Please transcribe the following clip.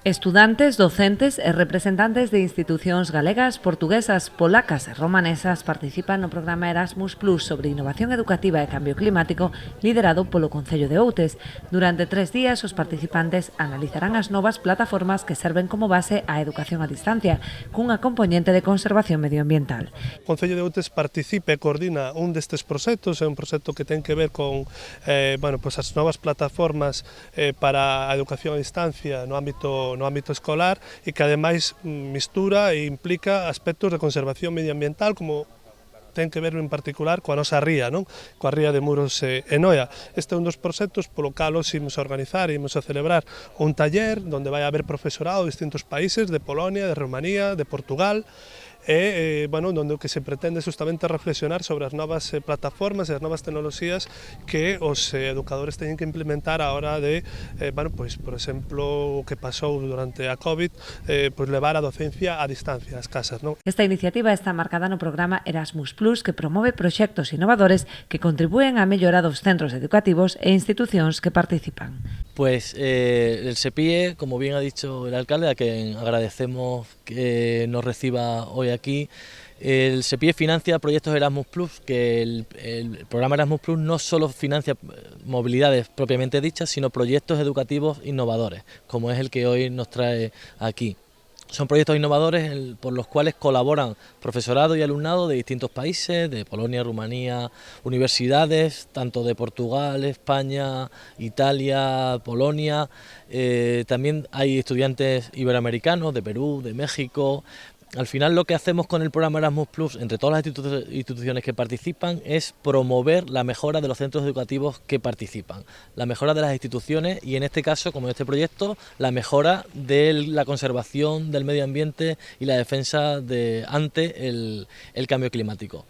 Estudantes, docentes e representantes de institucións galegas, portuguesas, polacas e romanesas participan no programa Erasmus Plus sobre innovación educativa e cambio climático liderado polo Concello de Outes. Durante 3 días, os participantes analizarán as novas plataformas que serven como base á educación a distancia, cunha componente de conservación medioambiental. O Concello de Outes participa e coordina un destes proxectos, é un proxecto que ten que ver con as novas plataformas para a educación a distancia no ámbito escolar e que ademais mistura e implica aspectos de conservación medioambiental como ten que ver en particular coa nosa ría, non? Coa ría de Muros e Noia. Este é un dos proxectos polo cal os imos a organizar e imos a celebrar un taller onde vai haber profesorado de distintos países, de Polonia, de Rumanía, de Portugal, onde o que se pretende justamente reflexionar sobre as novas plataformas e as novas tecnoloxías que os educadores teñen que implementar a hora de, por exemplo, o que pasou durante a COVID, levar a docencia a distancia ás casas, non? Esta iniciativa está marcada no programa Erasmus Plus, que promove proxectos innovadores que contribúen á mellora dos centros educativos e institucións que participan. Pues el SEPIE, como bien ha dicho el alcalde, a quien agradecemos que nos reciba hoy aquí, el SEPIE financia proyectos Erasmus Plus, que el programa Erasmus Plus no solo financia movilidades propiamente dichas, sino proyectos educativos innovadores, como es el que hoy nos trae aquí. Son proyectos innovadores por los cuales colaboran profesorado y alumnado de distintos países, de Polonia, Rumanía, universidades, tanto de Portugal, España, Italia, Polonia. También hay estudiantes iberoamericanos de Perú, de México. Al final lo que hacemos con el programa Erasmus Plus, entre todas las instituciones que participan, es promover la mejora de los centros educativos que participan, la mejora de las instituciones y en este caso, como en este proyecto, la mejora de la conservación del medio ambiente y la defensa ante el cambio climático.